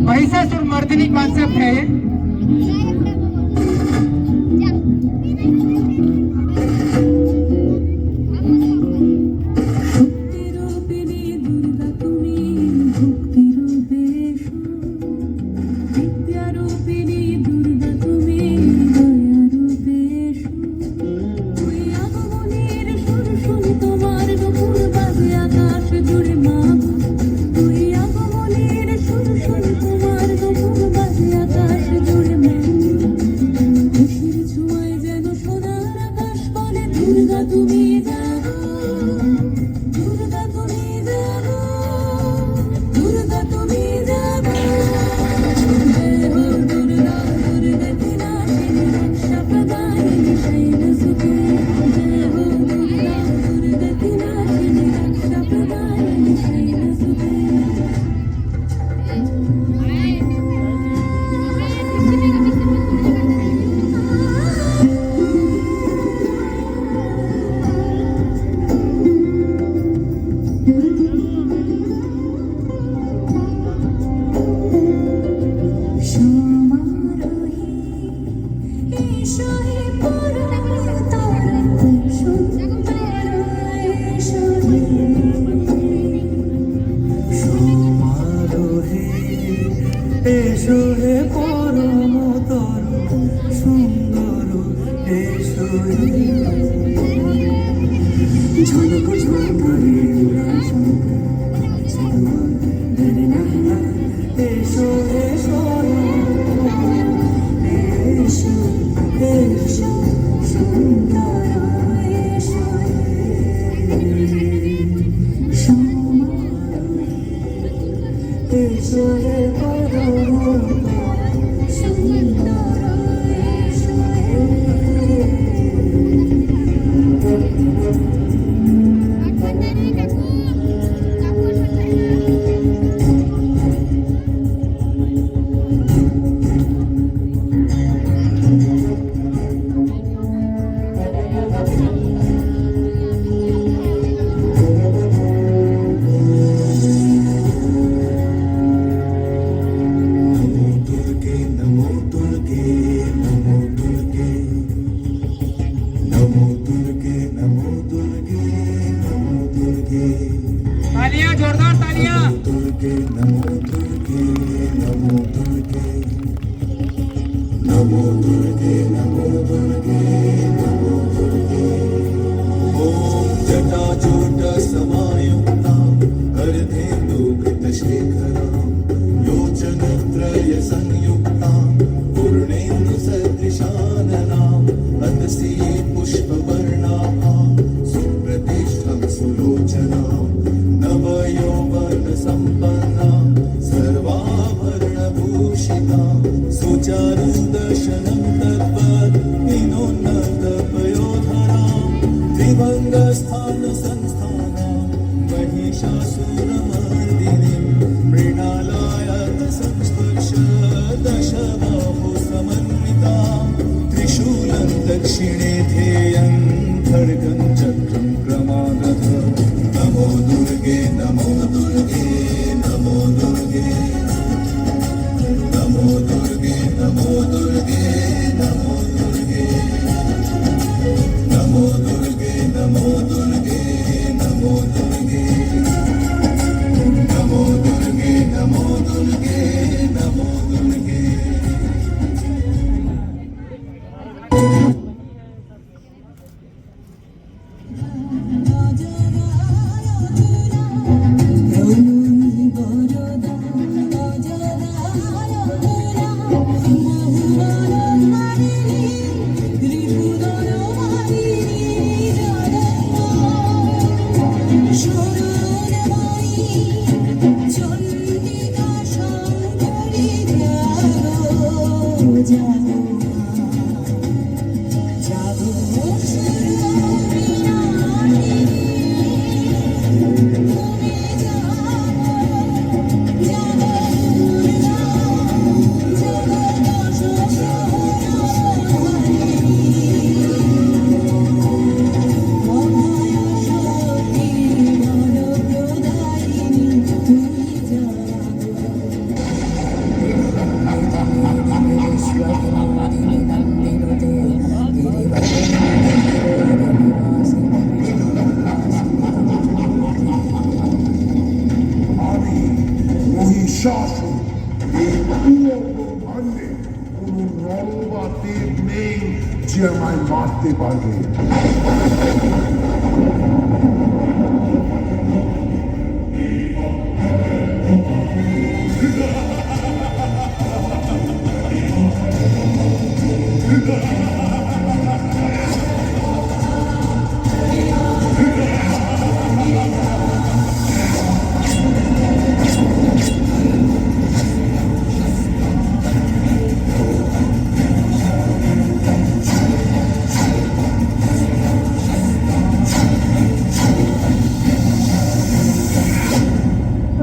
Mahishasura Mardini concept है ये। এসো হে পরমতর সুন্দর এসো ঝলক ঝলকারে এসো এসো এসো এসো সুন্দর এসো এসো হে तालियां, जोरदार तालियां। नमो दुर्गे नमो दुर्गे नमो दुर्गे नमो दुर्गे नमो दुर्गे ओम जटाजूट समायुक्ता अर्धेन्दुकृतशेखरा योजनत्रय संयुक्ता पूर्णेन्दु सदृशानना अतसी पुष्पवर्णा सुप्रतिष्ठं सुलोचना नवयौवन संपन्ना सर्वाभरणभूषिता सुचारुदर्शनं तद्वत् विनोन्नतपयोधरा त्रिभङ्गस्थान संस्थाना महिषासुरमर्दिनीं শাসন এই পুরো ব্রহ্মাণ্ডে কোনো নর বা দেব নেই যে আমায় মারতে পারবে।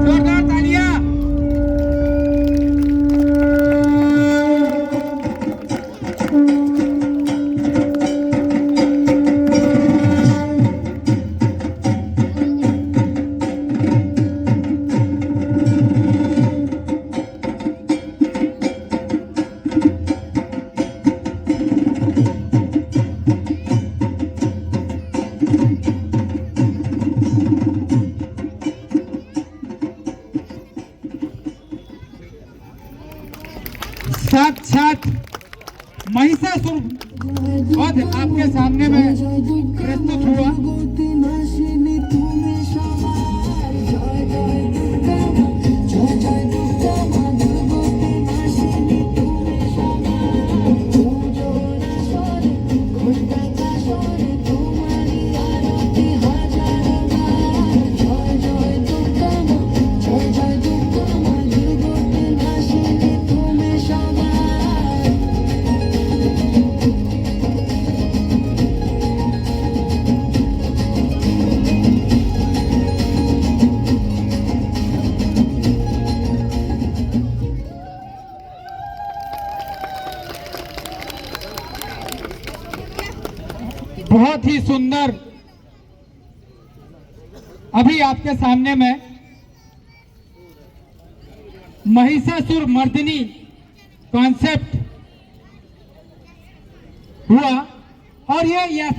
जोरदार तालियां। साक्षात महिषासुर वध आपके सामने में प्रस्तुत हुआ। बहुत ही सुंदर अभी आपके सामने में महिषासुर मर्दिनी कॉन्सेप्ट हुआ और ये ऐसा